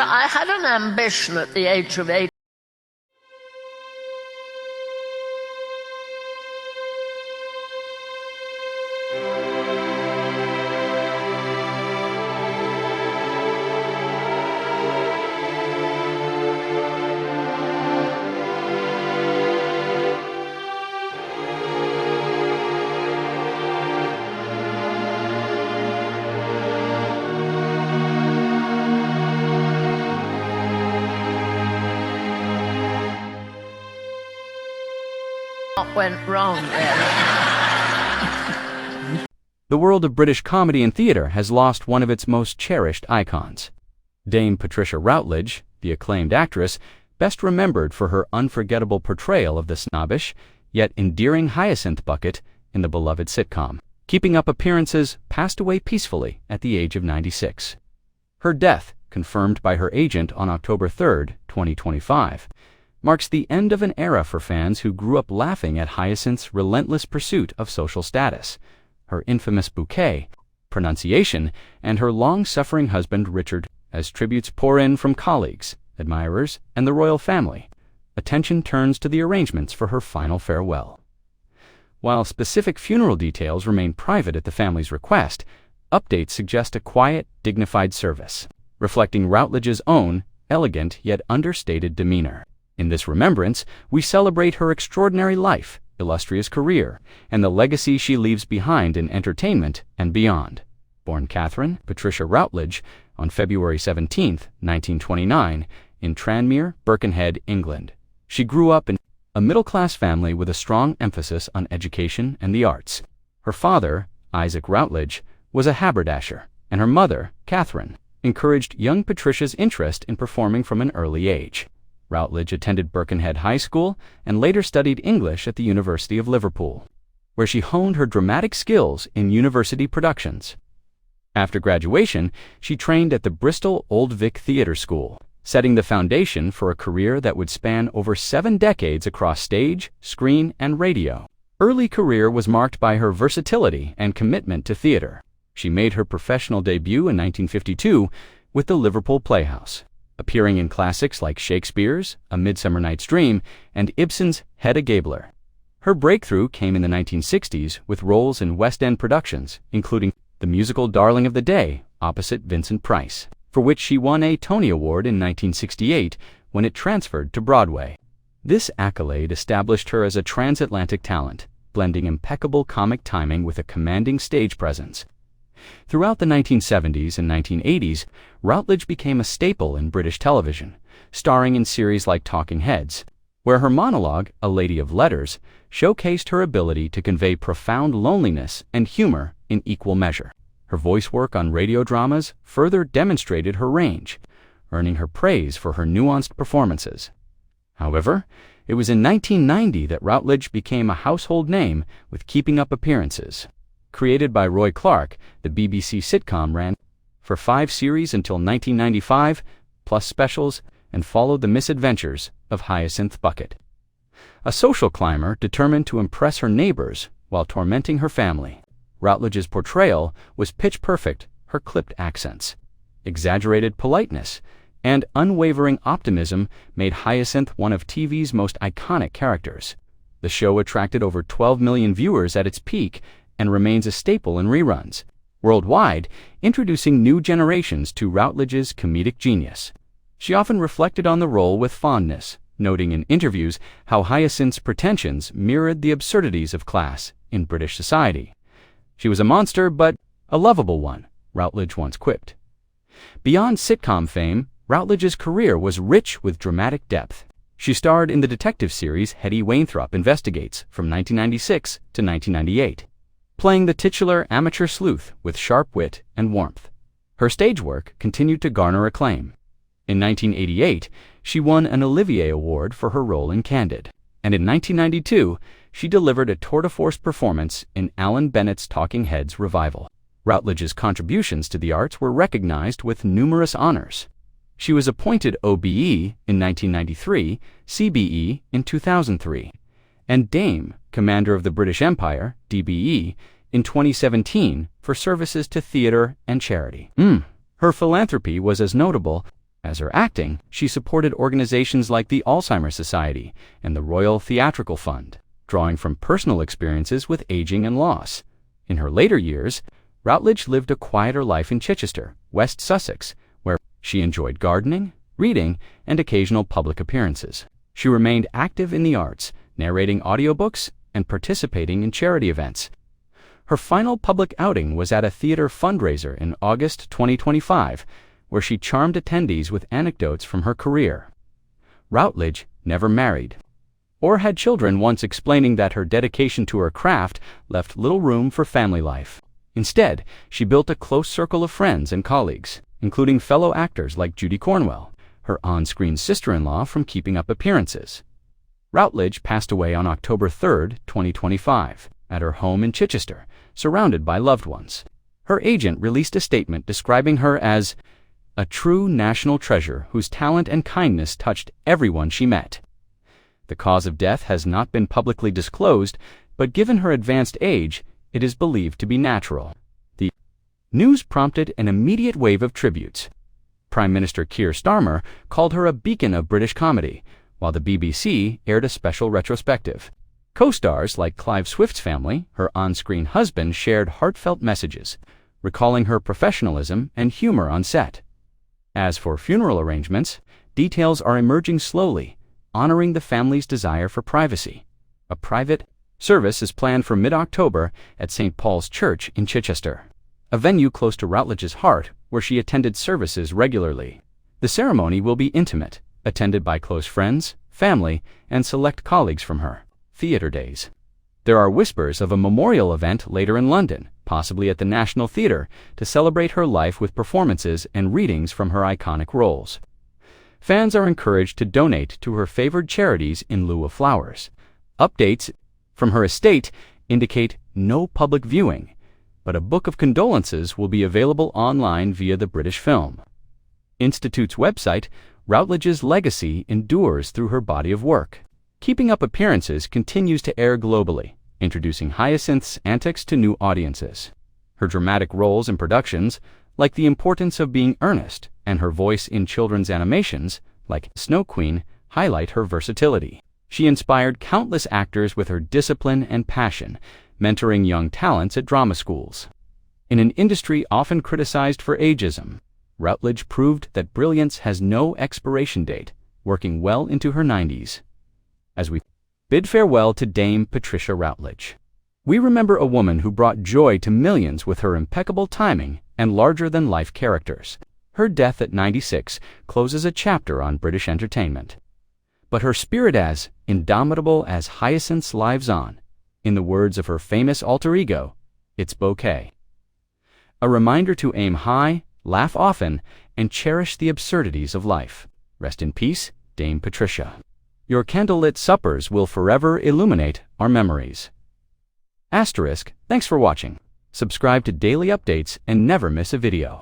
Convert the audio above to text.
I had an ambition at the age of 8. What went wrong there? The world of British comedy and theatre has lost one of its most cherished icons. Dame Patricia Routledge, the acclaimed actress, best remembered for her unforgettable portrayal of the snobbish, yet endearing Hyacinth Bucket in the beloved sitcom. Keeping up appearances, passed away peacefully at the age of 96. Her death, confirmed by her agent on October 3, 2025, marks the end of an era for fans who grew up laughing at Hyacinth's relentless pursuit of social status, her infamous bouquet, pronunciation, and her long-suffering husband Richard. As tributes pour in from colleagues, admirers, and the royal family, attention turns to the arrangements for her final farewell. While specific funeral details remain private at the family's request, updates suggest a quiet, dignified service, reflecting Routledge's own elegant yet understated demeanor. In this remembrance, we celebrate her extraordinary life, illustrious career, and the legacy she leaves behind in entertainment and beyond. Born Catherine Patricia Routledge on February 17, 1929, in Tranmere, Birkenhead, England. She grew up in a middle-class family with a strong emphasis on education and the arts. Her father, Isaac Routledge, was a haberdasher, and her mother, Catherine, encouraged young Patricia's interest in performing from an early age. Routledge attended Birkenhead High School and later studied English at the University of Liverpool, where she honed her dramatic skills in university productions. After graduation, she trained at the Bristol Old Vic Theatre School, setting the foundation for a career that would span over 7 decades across stage, screen, and radio. Early career was marked by her versatility and commitment to theatre. She made her professional debut in 1952 with the Liverpool Playhouse, appearing in classics like Shakespeare's A Midsummer Night's Dream and Ibsen's Hedda Gabler. Her breakthrough came in the 1960s with roles in West End productions, including the musical Darling of the Day opposite Vincent Price, for which she won a Tony Award in 1968 when it transferred to Broadway. This accolade established her as a transatlantic talent, blending impeccable comic timing with a commanding stage presence. Throughout the 1970s and 1980s, Routledge became a staple in British television, starring in series like Talking Heads, where her monologue, A Lady of Letters, showcased her ability to convey profound loneliness and humor in equal measure. Her voice work on radio dramas further demonstrated her range, earning her praise for her nuanced performances. However, it was in 1990 that Routledge became a household name with Keeping Up Appearances. Created by Roy Clark, the BBC sitcom ran for 5 series until 1995, plus specials, and followed the misadventures of Hyacinth Bucket, a social climber determined to impress her neighbors while tormenting her family. Routledge's portrayal was pitch perfect. Her clipped accents, exaggerated politeness, and unwavering optimism made Hyacinth one of TV's most iconic characters. The show attracted over 12 million viewers at its peak and remains a staple in reruns worldwide, introducing new generations to Routledge's comedic genius. She often reflected on the role with fondness, noting in interviews how Hyacinth's pretensions mirrored the absurdities of class in British society. She was a monster, but a lovable one, Routledge once quipped. Beyond sitcom fame, Routledge's career was rich with dramatic depth. She starred in the detective series Hetty Wainthropp Investigates from 1996 to 1998. Playing the titular amateur sleuth with sharp wit and warmth. Her stage work continued to garner acclaim. In 1988, she won an Olivier Award for her role in Candid, and in 1992, she delivered a tour-de-force performance in Alan Bennett's Talking Heads revival. Routledge's contributions to the arts were recognized with numerous honors. She was appointed OBE in 1993, CBE in 2003, and Dame, Commander of the British Empire, DBE, in 2017 for services to theatre and charity. Her philanthropy was as notable As her acting, she supported organizations like the Alzheimer's Society and the Royal Theatrical Fund, drawing from personal experiences with aging and loss. In her later years, Routledge lived a quieter life in Chichester, West Sussex, where she enjoyed gardening, reading, and occasional public appearances. She remained active in the arts, narrating audiobooks and participating in charity events. Her final public outing was at a theater fundraiser in August 2025, where she charmed attendees with anecdotes from her career. Routledge never married or had children, once explaining that her dedication to her craft left little room for family life. Instead, she built a close circle of friends and colleagues, including fellow actors like Judy Cornwell, her on-screen sister-in-law from keeping up appearances. Routledge passed away on October 3, 2025, at her home in Chichester, surrounded by loved ones. Her agent released a statement describing her as a true national treasure whose talent and kindness touched everyone she met. The cause of death has not been publicly disclosed, but given her advanced age, it is believed to be natural. The news prompted an immediate wave of tributes. Prime Minister Keir Starmer called her a beacon of British comedy, while the BBC aired a special retrospective. Co-stars like Clive Swift's family, her on-screen husband, shared heartfelt messages, recalling her professionalism and humor on set. As for funeral arrangements, details are emerging slowly, honoring the family's desire for privacy. A private service is planned for mid-October at St. Paul's Church in Chichester, a venue close to Routledge's heart where she attended services regularly. The ceremony will be intimate, attended by close friends, family, and select colleagues from her theater days. There are whispers of a memorial event later in London, possibly at the National Theatre, to celebrate her life with performances and readings from her iconic roles. Fans are encouraged to donate to her favored charities in lieu of flowers. Updates from her estate indicate no public viewing, but a book of condolences will be available online via the British Film Institute's website. Routledge's legacy endures through her body of work. Keeping Up Appearances continues to air globally, introducing Hyacinth's antics to new audiences. Her dramatic roles in productions, like The Importance of Being Earnest, and her voice in children's animations, like Snow Queen, highlight her versatility. She inspired countless actors with her discipline and passion, mentoring young talents at drama schools. In an industry often criticized for ageism, Routledge proved that brilliance has no expiration date, working well into her 90s. As we bid farewell to Dame Patricia Routledge, we remember a woman who brought joy to millions with her impeccable timing and larger-than-life characters. Her death at 96 closes a chapter on British entertainment. But her spirit as indomitable as Hyacinth's lives on. In the words of her famous alter ego, it's bouquet. A reminder to aim high, laugh often, and cherish the absurdities of life. Rest in peace, Dame Patricia. Your candlelit suppers will forever illuminate our memories. Asterisk, thanks for watching. Subscribe to daily updates and never miss a video.